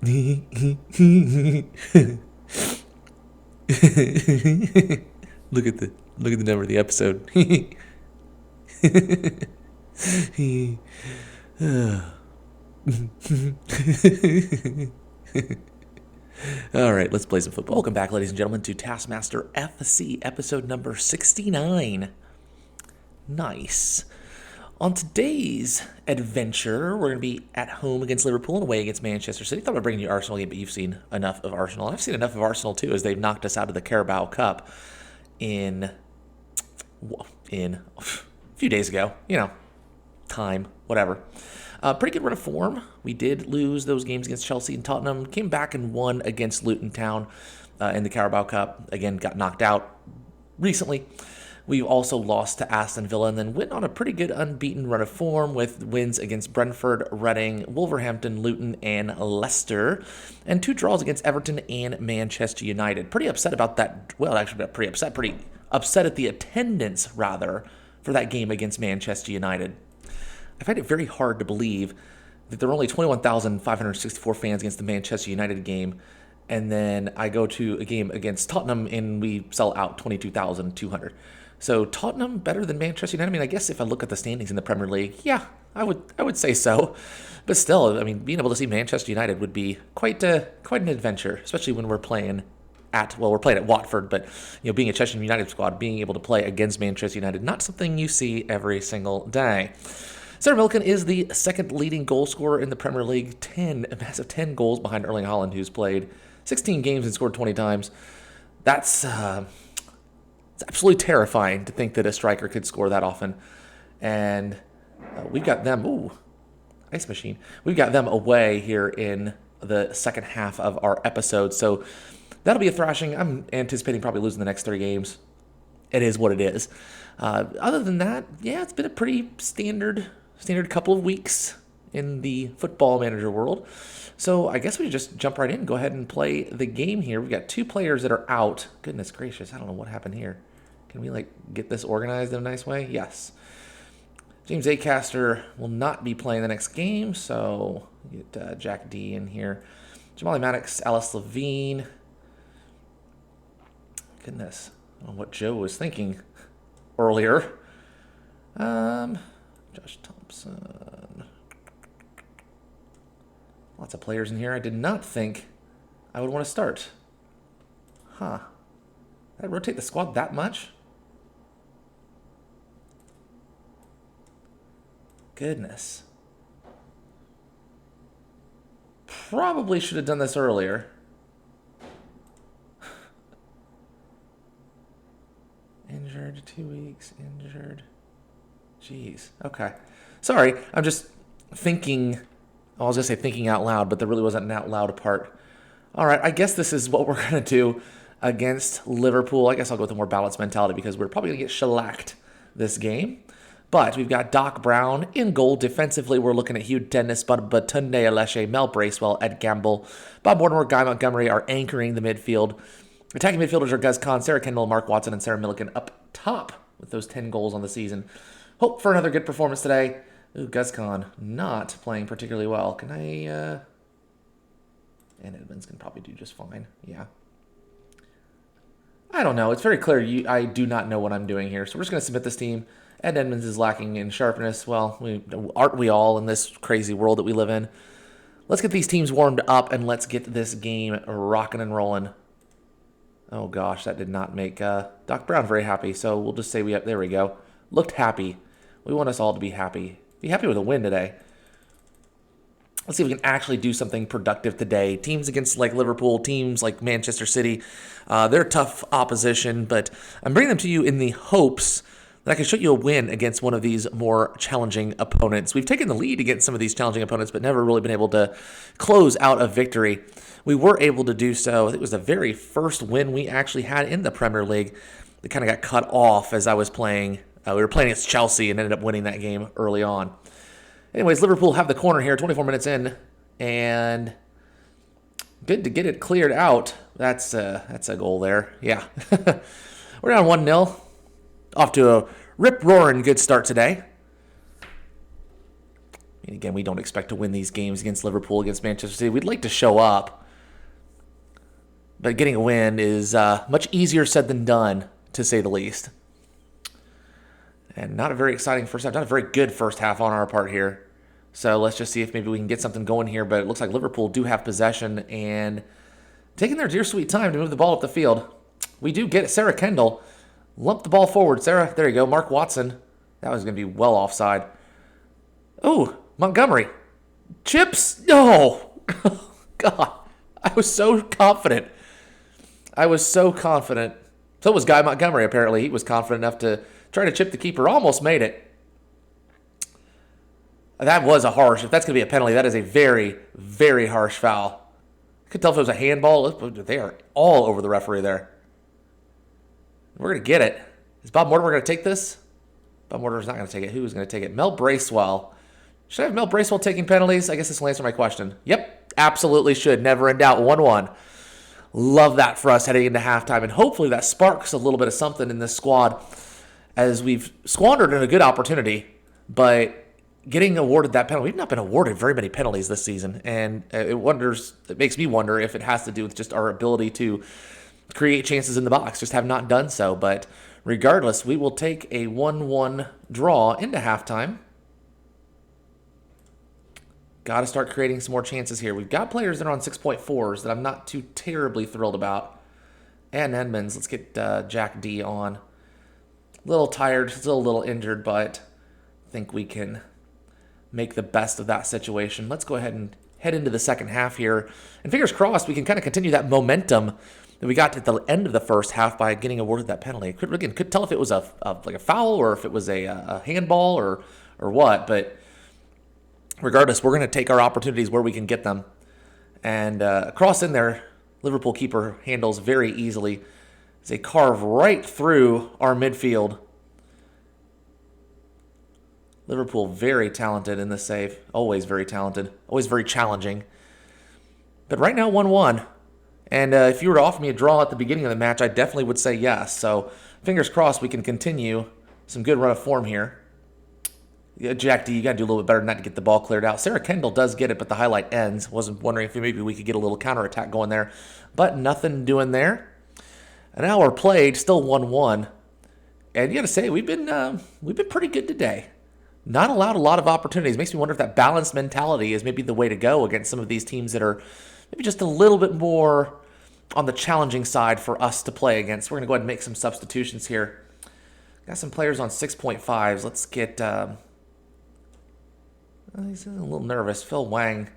Look at the number of the episode. All right, let's play some football. Welcome back, ladies and gentlemen, to Taskmaster F.C, episode number 69. Nice. On today's adventure, we're going to be at home against Liverpool and away against Manchester City. Thought about bringing you Arsenal game, but you've seen enough of Arsenal. I've seen enough of Arsenal, too, as they've knocked us out of the Carabao Cup in a few days ago. You know, time, whatever. Pretty good run of form. We did lose those games against Chelsea and Tottenham. Came back and won against Luton Town in the Carabao Cup. Again, got knocked out recently. We also lost to Aston Villa and then went on a pretty good unbeaten run of form with wins against Brentford, Reading, Wolverhampton, Luton, and Leicester, and 2 draws against Everton and Manchester United. Pretty upset about that. Well, actually, pretty upset at the attendance, rather, for that game against Manchester United. I find it very hard to believe that there were only 21,564 fans against the Manchester United game, and then I go to a game against Tottenham and we sell out 22,200. So Tottenham better than Manchester United? I mean, I guess if I look at the standings in the Premier League, yeah, I would say so. But still, I mean, being able to see Manchester United would be quite an adventure, especially when we're playing at Watford, but being a Chesham United squad, being able to play against Manchester United, not something you see every single day. Sarah Millican is the second leading goal scorer in the Premier League, a massive 10 goals behind Erling Haaland, who's played 16 games and scored 20 times. That's it's absolutely terrifying to think that a striker could score that often. And we've got them, ice machine. We've got them away here in the second half of our episode. So that'll be a thrashing. I'm anticipating probably losing the next 3 games. It is what it is. Other than that, yeah, it's been a pretty standard couple of weeks in the football manager world. So I guess we just jump right in and go ahead and play the game here. We've got 2 players that are out. Goodness gracious, I don't know what happened here. Can we get this organized in a nice way? Yes. James Acaster will not be playing the next game, so get Jack D in here. Jamali Maddox, Alice Levine. Goodness, I don't know what Joe was thinking earlier. Josh Thompson. Lots of players in here I did not think I would want to start. Huh. Did I rotate the squad that much? Goodness. Probably should have done this earlier. Injured, 2 weeks, injured. Jeez. Okay. Sorry, I'm just thinking. I was going to say thinking out loud, but there really wasn't an out loud part. All right, I guess this is what we're going to do against Liverpool. I guess I'll go with a more balanced mentality because we're probably going to get shellacked this game. But we've got Doc Brown in goal. Defensively, we're looking at Hugh Dennis, Batunde Aleshe, Mel Bracewell, Ed Gamble, Bob Mortimer, Guy Montgomery are anchoring the midfield. Attacking midfielders are Gus Kahn, Sarah Kendall, Mark Watson, and Sarah Millican up top with those 10 goals on the season. Hope for another good performance today. Ooh, Gus Kahn not playing particularly well. Can I... And Edmonds can probably do just fine. Yeah. I don't know. It's very clear I do not know what I'm doing here. So we're just going to submit this team. Ed Edmonds is lacking in sharpness. Well, aren't we all in this crazy world that we live in? Let's get these teams warmed up and let's get this game rocking and rolling. Oh gosh, that did not make Doc Brown very happy. So we'll just say there we go. Looked happy. We want us all to be happy. Be happy with a win today. Let's see if we can actually do something productive today. Teams against Liverpool, teams like Manchester City, they're tough opposition, but I'm bringing them to you in the hopes that I can show you a win against one of these more challenging opponents. We've taken the lead against some of these challenging opponents, but never really been able to close out a victory. We were able to do so. I think it was the very first win we actually had in the Premier League. It kind of got cut off as I was playing. We were playing against Chelsea and ended up winning that game early on. Anyways, Liverpool have the corner here, 24 minutes in, and good to get it cleared out. That's a goal there. Yeah. We're down 1-0. Off to a rip-roaring good start today. And again, we don't expect to win these games against Liverpool, against Manchester City. We'd like to show up. But getting a win is much easier said than done, to say the least. And not a very exciting first half. Not a very good first half on our part here. So let's just see if maybe we can get something going here. But it looks like Liverpool do have possession and taking their dear sweet time to move the ball up the field. We do get it. Sarah Kendall. Lump the ball forward. Sarah, there you go. Mark Watson. That was going to be well offside. Oh, Montgomery. Chips. No. God. I was so confident. So was Guy Montgomery, apparently. He was confident enough to try to chip the keeper. Almost made it. That was a harsh. If that's going to be a penalty, that is a very, very harsh foul. I could tell if it was a handball. They are all over the referee there. We're going to get it. Is Bob Mortimer going to take this? Bob Mortimer's not going to take it. Who's going to take it? Mel Bracewell. Should I have Mel Bracewell taking penalties? I guess this will answer my question. Yep, absolutely should. Never in doubt. 1-1. Love that for us heading into halftime. And hopefully that sparks a little bit of something in this squad as we've squandered in a good opportunity. But getting awarded that penalty, we've not been awarded very many penalties this season. And it makes me wonder if it has to do with just our ability to create chances in the box. Just have not done so. But regardless, we will take a 1-1 draw into halftime. Got to start creating some more chances here. We've got players that are on 6.4s that I'm not too terribly thrilled about. And Edmonds, let's get Jack D on. A little tired, still a little injured, but I think we can make the best of that situation. Let's go ahead and head into the second half here. And fingers crossed, we can kind of continue that momentum that we got at the end of the first half by getting awarded that penalty. Could tell if it was like a foul or if it was a handball or what, but regardless, we're going to take our opportunities where we can get them. And cross in there, Liverpool keeper handles very easily. They carve right through our midfield. Liverpool very talented in this save. Always very talented. Always very challenging. But right now, 1-1. And if you were to offer me a draw at the beginning of the match, I definitely would say yes. So fingers crossed we can continue some good run of form here. Yeah, Jack D, you got to do a little bit better than that to get the ball cleared out. Sarah Kendall does get it, but the highlight ends. Wasn't wondering if maybe we could get a little counterattack going there. But nothing doing there. An hour played, still 1-1. And you got to say, we've been pretty good today. Not allowed a lot of opportunities. Makes me wonder if that balanced mentality is maybe the way to go against some of these teams that are maybe just a little bit more on the challenging side for us to play against. We're going to go ahead and make some substitutions here. Got some players on 6.5s. Let's get... he's a little nervous. Phil Wang.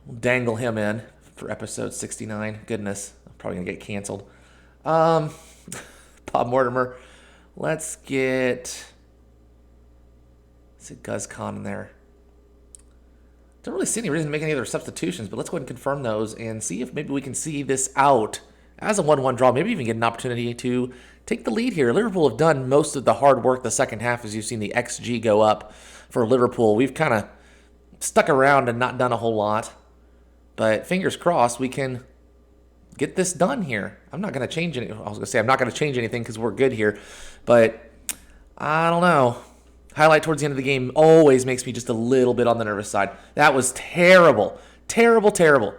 We'll dangle him in for episode 69. Goodness, I'm probably going to get canceled. Bob Mortimer. Let's get Guz Khan in there. Don't really see any reason to make any other substitutions, but let's go ahead and confirm those and see if maybe we can see this out as a 1-1 draw. Maybe even get an opportunity to take the lead here. Liverpool have done most of the hard work the second half, as you've seen the XG go up for Liverpool. We've kind of stuck around and not done a whole lot, but fingers crossed we can get this done here. I'm not going to change anything. I was going to say I'm not going to change anything because we're good here, but I don't know. Highlight towards the end of the game always makes me just a little bit on the nervous side. That was terrible. Terrible, terrible.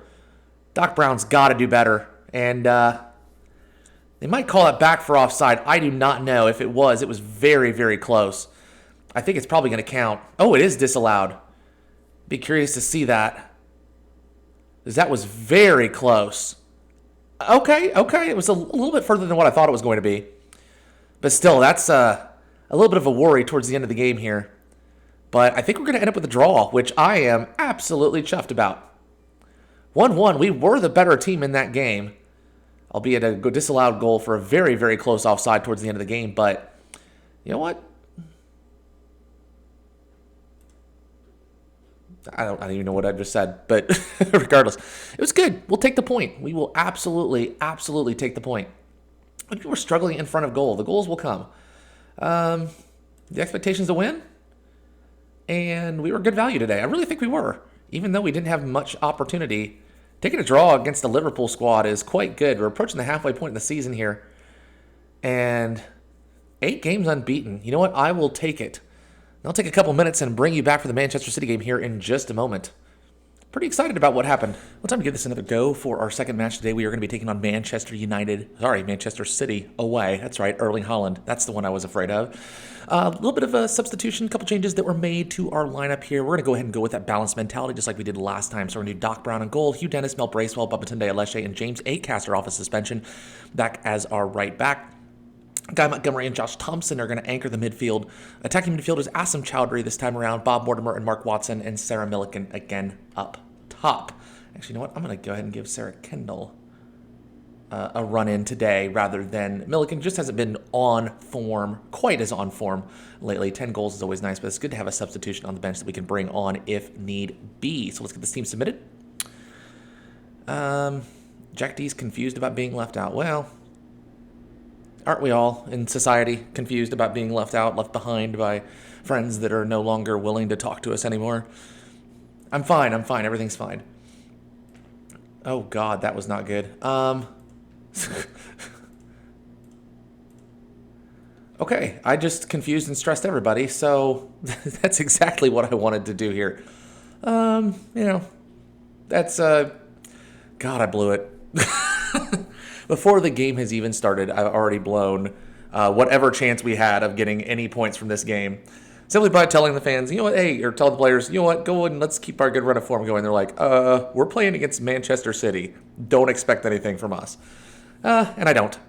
Doc Brown's got to do better. And they might call it back for offside. I do not know if it was. It was very, very close. I think it's probably going to count. Oh, it is disallowed. Be curious to see that. Because that was very close. Okay. It was a little bit further than what I thought it was going to be. But still, that's a little bit of a worry towards the end of the game here. But I think we're going to end up with a draw, which I am absolutely chuffed about. 1-1, we were the better team in that game. Albeit a disallowed goal for a very, very close offside towards the end of the game. But you know what? I don't even know what I just said. But regardless, it was good. We'll take the point. We will absolutely, absolutely take the point. But we're struggling in front of goal. The goals will come. The expectations to win, and we were good value today. I really think we were, even though we didn't have much opportunity. Taking a draw against the Liverpool squad is quite good. We're approaching the halfway point in the season here, and 8 games unbeaten. You know what? I will take it. I'll take a couple minutes and bring you back for the Manchester City game here in just a moment. Pretty excited about what happened. Well, time to give this another go for our second match today. We are going to be taking on Manchester City away. That's right, Erling Haaland. That's the one I was afraid of. A little bit of a substitution, a couple changes that were made to our lineup here. We're going to go ahead and go with that balanced mentality just like we did last time. So we're going to do Doc Brown on goal, Hugh Dennis, Mel Bracewell, Babatunde Aleshe, and James Acaster off of suspension back as our right back. Guy Montgomery and Josh Thompson are going to anchor the midfield. Attacking midfielders Assam Chowdhury this time around, Bob Mortimer and Mark Watson, and Sarah Milliken again up top. Actually, you know what? I'm going to go ahead and give Sarah Kendall a run-in today rather than Milliken. Just hasn't been on form, quite as on form lately. 10 goals is always nice, but it's good to have a substitution on the bench that we can bring on if need be. So let's get this team submitted. Jack D's confused about being left out. Well, aren't we all in society confused about being left out, left behind by friends that are no longer willing to talk to us anymore? I'm fine. Everything's fine. Oh, God, that was not good. Okay, I just confused and stressed everybody, so that's exactly what I wanted to do here. You know, that's, God, I blew it. Before the game has even started, I've already blown whatever chance we had of getting any points from this game. Simply by telling the fans, you know what, hey, or telling the players, you know what, go and let's keep our good run of form going. They're like, we're playing against Manchester City. Don't expect anything from us. And I don't.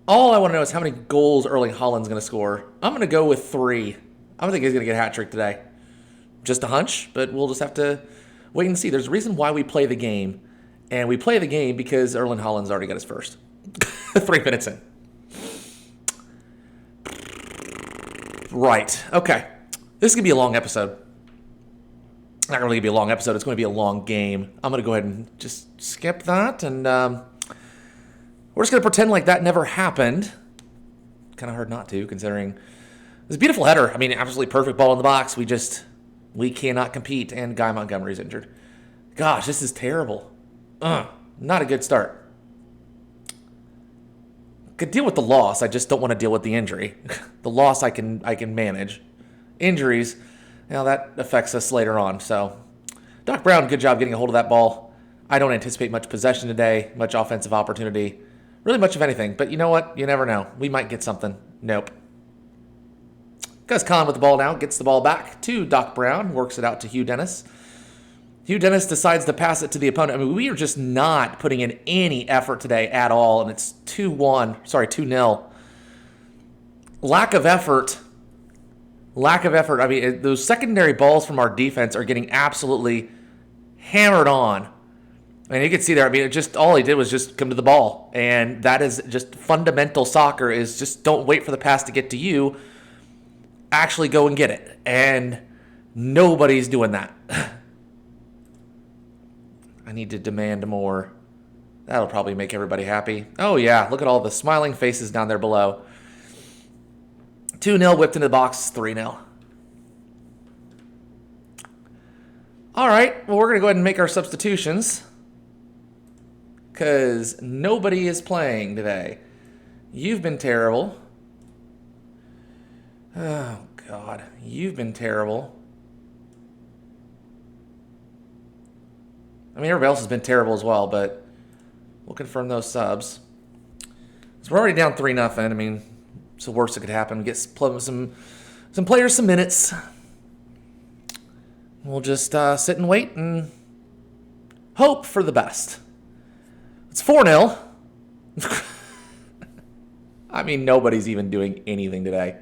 All I want to know is how many goals Erling Haaland's going to score. I'm going to go with 3. I don't think he's going to get a hat trick today. Just a hunch, but we'll just have to wait and see. There's a reason why we play the game. And we play the game because Erling Haaland's already got his first. 3 minutes in. Right. Okay. This is going to be a long episode. Not really going to be a long episode. It's going to be a long game. I'm going to go ahead and just skip that. And we're just going to pretend like that never happened. Kind of hard not to, considering this beautiful header. I mean, absolutely perfect ball in the box. We cannot compete. And Guy Montgomery's injured. Gosh, this is terrible. Not a good start. Could deal with the loss. I just don't want to deal with the injury. The loss I can manage. Injuries, that affects us later on. So, Doc Brown, good job getting a hold of that ball. I don't anticipate much possession today, much offensive opportunity, really much of anything. But you know what? You never know. We might get something. Nope. Gus Kahn with the ball now, gets the ball back to Doc Brown, works it out to Hugh Dennis. Hugh Dennis decides to pass it to the opponent. I mean, we are just not putting in any effort today at all, and it's 2-0. Lack of effort. I mean, those secondary balls from our defense are getting absolutely hammered on. And you can see there, I mean, all he did was just come to the ball. And that is just fundamental soccer, is just don't wait for the pass to get to you. Actually go and get it. And nobody's doing that. I need to demand more. That'll probably make everybody happy. Oh, yeah. Look at all the smiling faces down there below. 2-0 whipped into the box. 3-0. All right. Well, we're going to go ahead and make our substitutions, because nobody is playing today. You've been terrible. Oh, God. You've been terrible. I mean, everybody else has been terrible as well, but we'll confirm those subs. So we're already down 3-0. I mean, it's the worst that could happen. Get some players some minutes. We'll just sit and wait and hope for the best. It's 4-0. I mean, nobody's even doing anything today.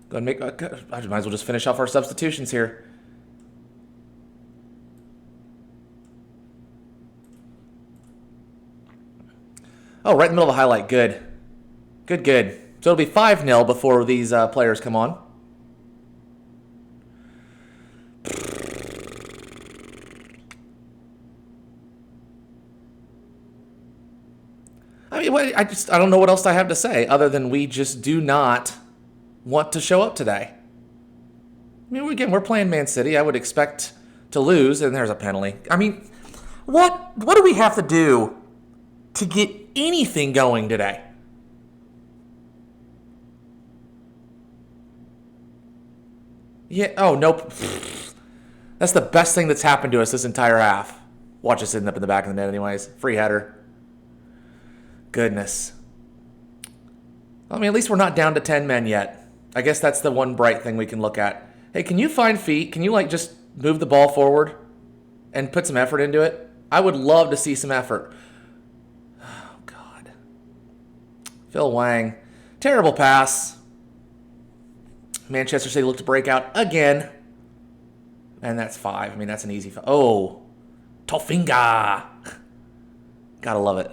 Go ahead and I might as well just finish off our substitutions here. Oh, right in the middle of a highlight. Good. Good. So it'll be 5-0 before these players come on. I mean, I don't know what else I have to say other than we just do not want to show up today. I mean, again, we're playing Man City. I would expect to lose, and there's a penalty. I mean, What do we have to do to get anything going today? Yeah, oh, nope. That's the best thing that's happened to us this entire half. Watch us end up in the back of the net anyways. Free header. Goodness. I mean, at least we're not down to 10 men yet. I guess that's the one bright thing we can look at. Hey, can you find feet? Can you, just move the ball forward and put some effort into it? I would love to see some effort. Oh, God. Phil Wang. Terrible pass. Manchester City looked to break out again. And that's 5. I mean, that's an easy 5. Oh. Tofinga. Gotta love it.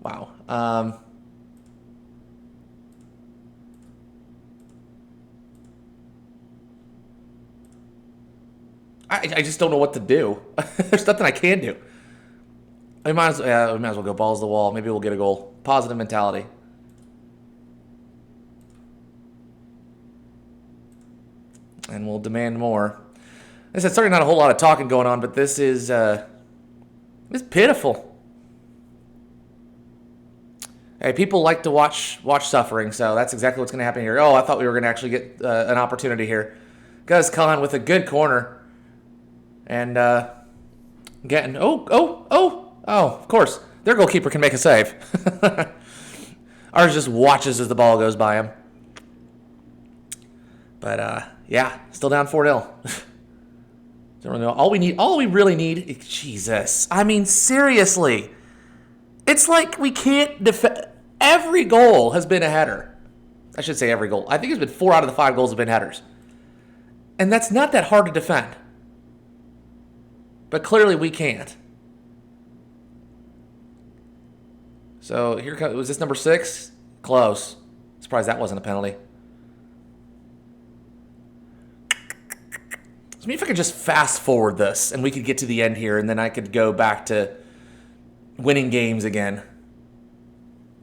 Wow. I just don't know what to do. There's nothing I can do. We might as well go balls to the wall. Maybe we'll get a goal. Positive mentality. And we'll demand more. I said, sorry, not a whole lot of talking going on, but this is it's pitiful. Hey, people like to watch suffering, so that's exactly what's going to happen here. Oh, I thought we were going to actually get an opportunity here. Gus Khan with a good corner. And getting... Oh, of course. Their goalkeeper can make a save. Ours just watches as the ball goes by him. But, yeah, still down 4-0. Don't really know. All we really need... Jesus. I mean, seriously. It's like we can't defend. Every goal has been a header. I should say every goal. I think it's been 4 out of the 5 goals have been headers. And that's not that hard to defend. But clearly we can't. So here comes, was this number 6? Close. Surprised that wasn't a penalty. So maybe if I could just fast forward this and we could get to the end here and then I could go back to winning games again.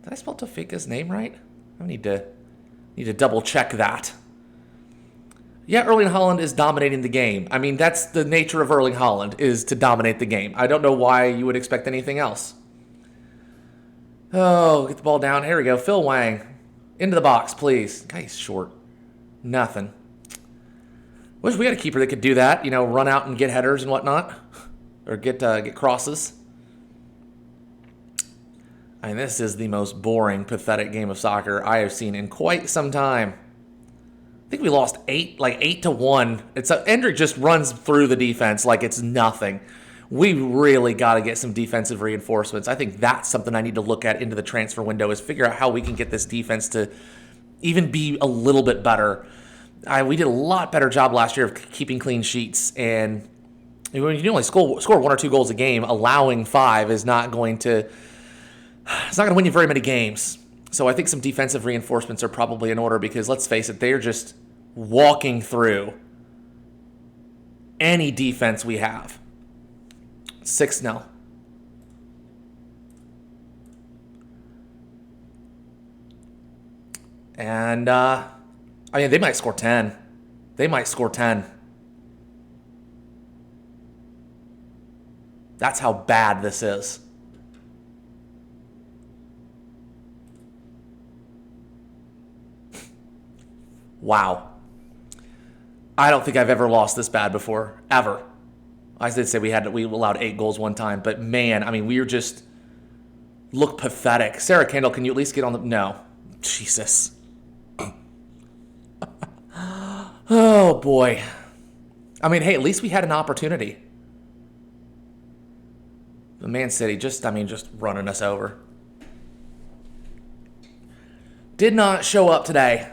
Did I spell Tofika's name right? I need to double check that. Yeah, Erling Haaland is dominating the game. I mean, that's the nature of Erling Haaland, is to dominate the game. I don't know why you would expect anything else. Oh, get the ball down. Here we go. Phil Wang. Into the box, please. Guy's short. Nothing. Wish we had a keeper that could do that. Run out and get headers and whatnot. Or get crosses. I mean, this is the most boring, pathetic game of soccer I have seen in quite some time. I think we lost 8-1. Endrick just runs through the defense like it's nothing. We really got to get some defensive reinforcements. I think that's something I need to look at into the transfer window, is figure out how we can get this defense to even be a little bit better. We did a lot better job last year of keeping clean sheets, and when you only score 1 or 2 goals a game, allowing 5 is not going to... It's not going to win you very many games. So I think some defensive reinforcements are probably in order, because let's face it, they're just walking through any defense we have. 6-0. And, they might score 10. They might score 10. That's how bad this is. Wow. I don't think I've ever lost this bad before. Ever. I did say we allowed 8 goals one time, but man, we were just look pathetic. Sarah Kendall, can you at least get on the... No. Jesus. Oh, boy. Hey, at least we had an opportunity. The Man City just running us over. Did not show up today.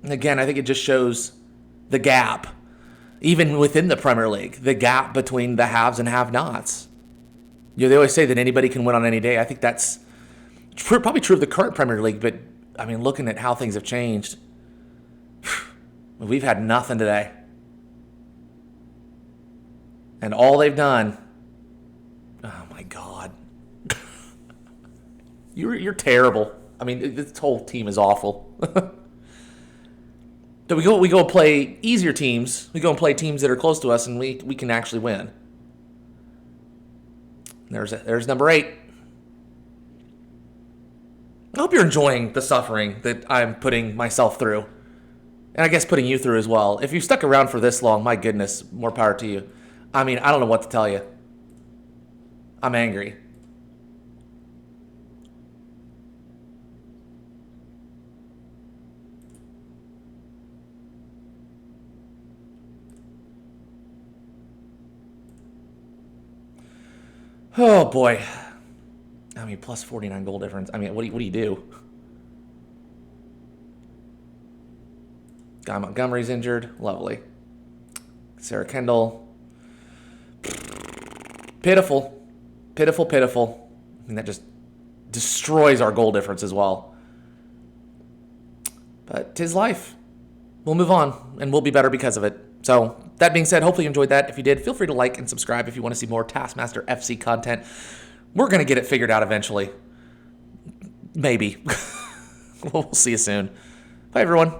Again, I think it just shows the gap, even within the Premier League, the gap between the haves and have-nots. They always say that anybody can win on any day. I think that's probably true of the current Premier League, but, looking at how things have changed, we've had nothing today. And all they've done... Oh, my God. You're terrible. This whole team is awful. that we go play easier teams. We go and play teams that are close to us, and we can actually win. There's number 8. I hope you're enjoying the suffering that I'm putting myself through. And I guess putting you through as well. If you've stuck around for this long, my goodness, more power to you. I mean, I don't know what to tell you. I'm angry. Oh, boy. I mean, plus 49 goal difference. I mean, what do you do? Guy Montgomery's injured. Lovely. Sarah Kendall. Pitiful. Pitiful, pitiful. I mean, that just destroys our goal difference as well. But 'tis life. We'll move on, and we'll be better because of it. So, that being said, hopefully you enjoyed that. If you did, feel free to like and subscribe if you want to see more Taskmaster FC content. We're going to get it figured out eventually. Maybe. We'll see you soon. Bye, everyone.